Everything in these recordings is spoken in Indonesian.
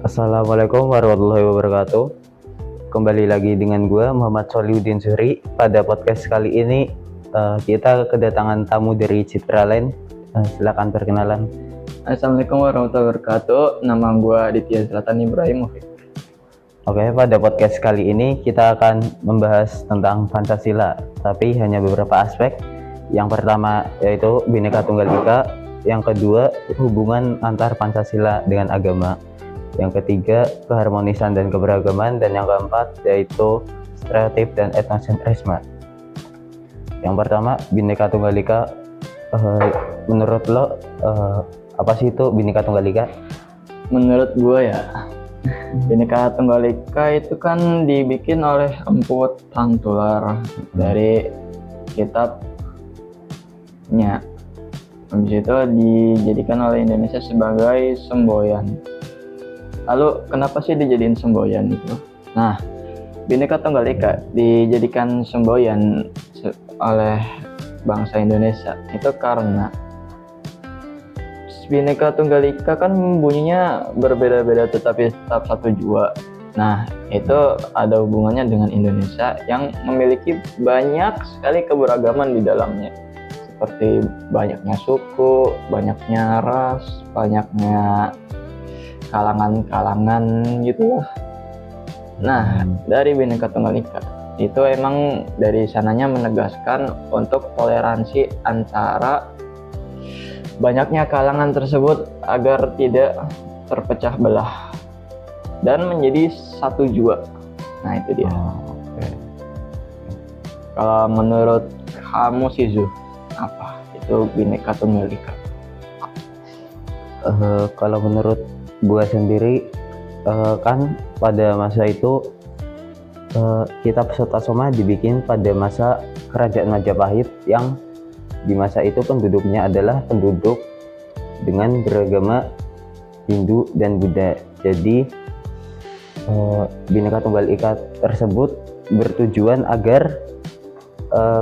Assalamualaikum warahmatullahi wabarakatuh. Kembali lagi dengan gue Muhammad Solihuddin Zuhri. Pada podcast kali ini kita kedatangan tamu dari Citraland. Silakan perkenalan. Assalamualaikum warahmatullahi wabarakatuh. Nama gue Aditya Zlatan Ibrahim. Oke, pada podcast kali ini kita akan membahas tentang Pancasila, tapi hanya beberapa aspek. Yang pertama yaitu Bhinneka Tunggal Ika, yang kedua hubungan antar Pancasila dengan agama, yang ketiga keharmonisan dan keberagaman, dan yang keempat yaitu stereotip dan etnosentrisme. Yang pertama Bhinneka Tunggal Ika. Menurut lo apa sih itu Bhinneka Tunggal Ika? Menurut gue ya, Bhinneka Tunggal Ika itu kan dibikin oleh Empu Tangtular dari kitabnya. Habis itu dijadikan oleh Indonesia sebagai semboyan. Lalu kenapa sih dijadiin semboyan itu? Nah, Bhinneka Tunggal Ika dijadikan semboyan oleh bangsa Indonesia itu karena Bhinneka Tunggal Ika kan bunyinya berbeda-beda tetapi tetap satu jua. Nah, itu ada hubungannya dengan Indonesia yang memiliki banyak sekali keberagaman di dalamnya. Seperti banyaknya suku, banyaknya ras, banyaknya kalangan-kalangan gitu lah. Nah, dari Bhinneka Tunggal Ika itu emang dari sananya menegaskan untuk toleransi antara banyaknya kalangan tersebut agar tidak terpecah belah dan menjadi satu jua. Nah, itu dia. Okay. Kalau menurut kamu sih Zuh, apa itu Bhinneka Tunggal Ika? Kalau menurut gue sendiri kan pada masa itu kitab Sutasoma dibikin pada masa Kerajaan Majapahit, yang di masa itu penduduknya adalah penduduk dengan beragama Hindu dan Buddha. Jadi Bhinneka Tunggal Ika tersebut bertujuan agar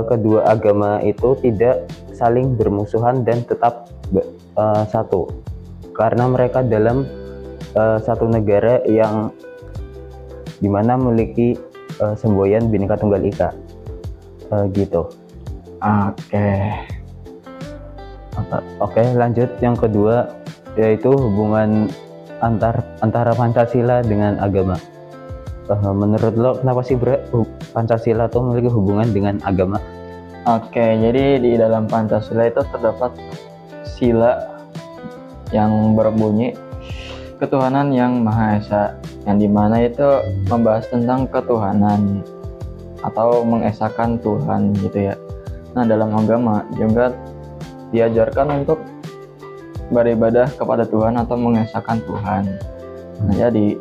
kedua agama itu tidak saling bermusuhan dan tetap satu, karena mereka dalam satu negara yang dimana memiliki semboyan Bhinneka Tunggal Ika gitu. Oke, lanjut. Yang kedua yaitu hubungan antara Pancasila dengan agama. Menurut lo kenapa sih Pancasila tuh memiliki hubungan dengan agama? Oke, jadi di dalam Pancasila itu terdapat sila yang berbunyi ketuhanan yang Maha Esa, yang dimana itu membahas tentang ketuhanan atau mengesahkan Tuhan gitu ya. Nah, dalam agama juga diajarkan untuk beribadah kepada Tuhan atau mengesahkan Tuhan. Nah, jadi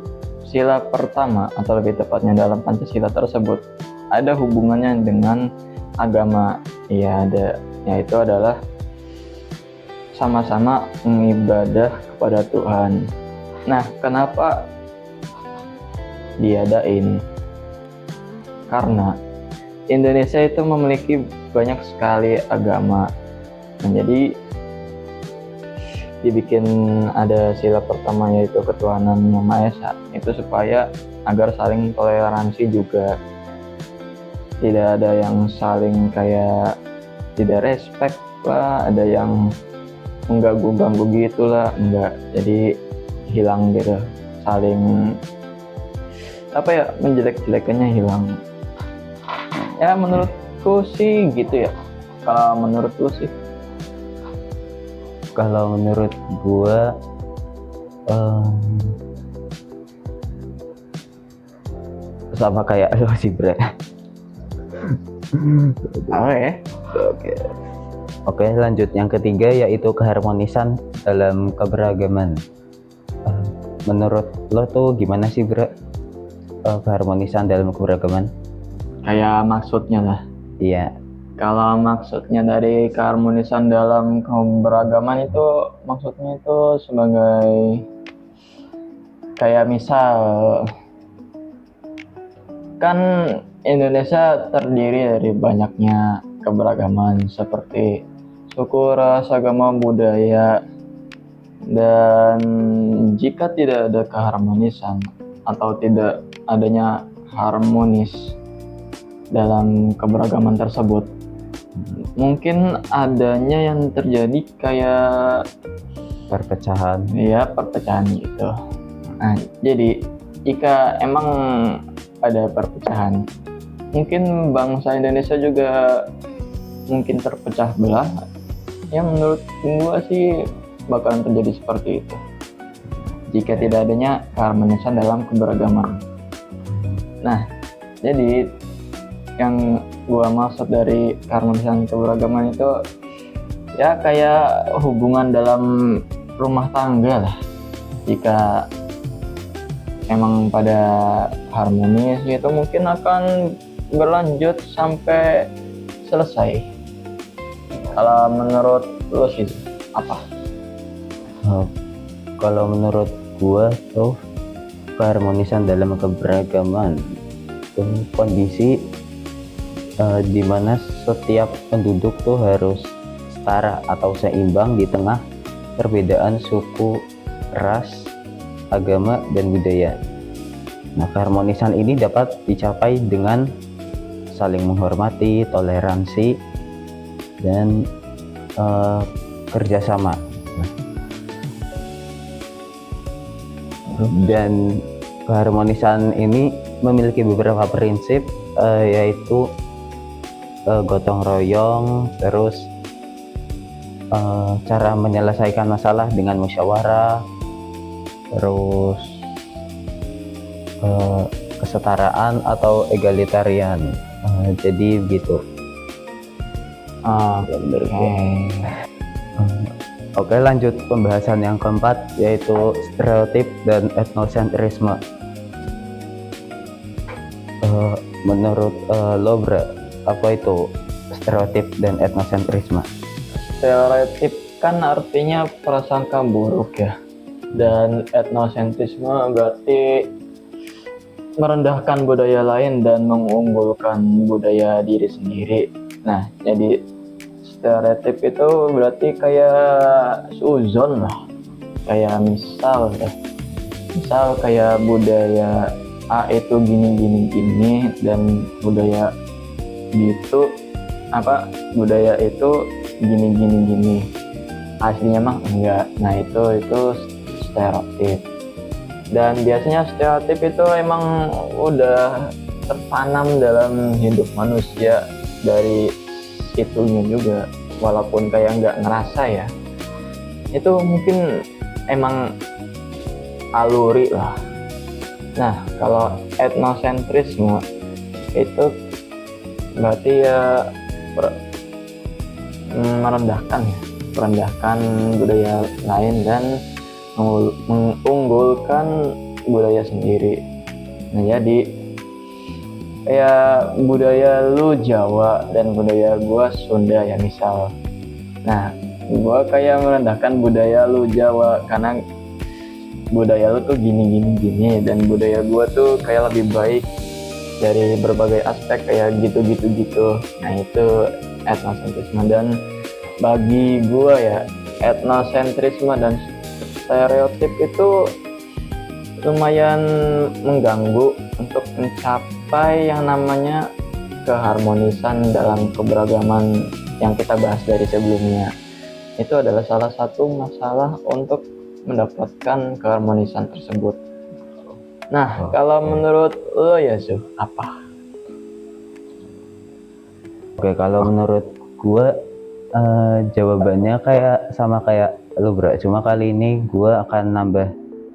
sila pertama atau lebih tepatnya dalam Pancasila tersebut ada hubungannya dengan agama. Iya, ada, yaitu adalah sama-sama mengibadah kepada Tuhan. Nah, kenapa diadain? Karena Indonesia itu memiliki banyak sekali agama. Nah, jadi dibikin ada sila pertama yaitu ketuhanan yang Maha Esa, itu supaya agar saling toleransi juga. Tidak ada yang saling kayak tidak respect lah, ada yang mengganggu-ganggu gitulah, enggak. Jadi hilang gitu, saling menjelek-jelekannya hilang. Ya menurutku sih gitu ya. Kalau menurut lu sih? Kalau menurut gua sama kayak lo sih bre. Oke, lanjut. Yang ketiga yaitu keharmonisan dalam keberagaman. Menurut lo tuh gimana sih bre keharmonisan dalam keberagaman? Kayak maksudnya lah. Iya. Kalau maksudnya dari keharmonisan dalam keberagaman itu maksudnya itu sebagai kayak misal kan Indonesia terdiri dari banyaknya keberagaman seperti suku, ras, agama, budaya. Dan jika tidak ada keharmonisan atau tidak adanya harmonis dalam keberagaman tersebut, mungkin adanya yang terjadi kayak Perpecahan. ya perpecahan gitu. Nah, jadi jika emang ada perpecahan, mungkin bangsa Indonesia juga mungkin terpecah belah. Ya menurut gua sih bakalan terjadi seperti itu jika tidak adanya keharmonisan dalam keberagaman. Nah, jadi yang gua maksud dari keharmonisan keberagaman itu ya kayak hubungan dalam rumah tangga lah. Jika emang pada harmonis gitu, mungkin akan berlanjut sampai selesai. Kalau menurut lo sih apa? Kalau menurut gua tuh keharmonisan dalam keberagaman tuh kondisi di mana setiap penduduk tuh harus setara atau seimbang di tengah perbedaan suku, ras, agama, dan budaya. Nah, keharmonisan ini dapat dicapai dengan saling menghormati, toleransi, dan kerjasama. Dan keharmonisan ini memiliki beberapa prinsip, yaitu gotong royong, terus cara menyelesaikan masalah dengan musyawarah, terus kesetaraan atau egalitarian. Jadi gitu. Bener. Oke, lanjut pembahasan yang keempat, yaitu stereotip dan etnosentrisme. Menurut lo, Bra, apa itu stereotip dan etnosentrisme? Stereotip kan artinya prasangka buruk ya, dan etnosentrisme berarti merendahkan budaya lain dan mengunggulkan budaya diri sendiri. Nah, jadi stereotip itu berarti kayak suzon lah, kayak misal kayak budaya A itu gini dan budaya gitu budaya itu gini aslinya mah enggak. Nah, itu stereotip. Dan biasanya stereotip itu emang udah tertanam dalam hidup manusia dari itunya juga, walaupun kayak nggak ngerasa ya. Itu mungkin emang aluri lah. Nah, kalau etnosentrisme itu berarti ya merendahkan budaya lain dan mengunggulkan budaya sendiri. Nah, jadi kayak budaya lu Jawa dan budaya gua Sunda ya misal. Nah, gua kayak merendahkan budaya lu Jawa karena budaya lu tuh gini dan budaya gua tuh kayak lebih baik dari berbagai aspek kayak gitu. Nah, itu etnosentrisme. Dan bagi gua ya, etnosentrisme dan stereotip itu lumayan mengganggu untuk mencapai yang namanya keharmonisan dalam keberagaman yang kita bahas dari sebelumnya. Itu adalah salah satu masalah untuk mendapatkan keharmonisan tersebut. Nah, kalau menurut lo ya Su, apa? Oke, kalau menurut gua jawabannya sama kayak lo, Bro. Cuma kali ini gua akan nambah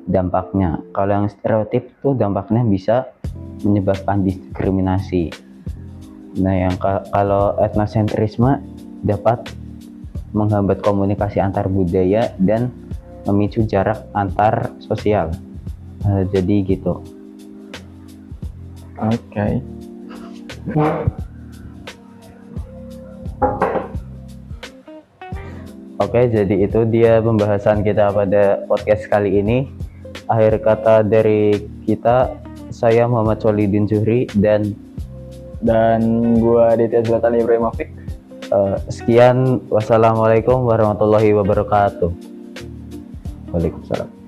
dampaknya. Kalau yang stereotip tuh dampaknya bisa menyebabkan diskriminasi. Nah, yang kalau etnosentrisme dapat menghambat komunikasi antar budaya dan memicu jarak antar sosial. Jadi gitu. Oke. Oke, jadi itu dia pembahasan kita pada podcast kali ini. Akhir kata dari kita, saya Muhammad Solidin Zuhri dan gua Aditya Zlatan Ibrahimovic. Sekian, wassalamualaikum warahmatullahi wabarakatuh. Waalaikumsalam.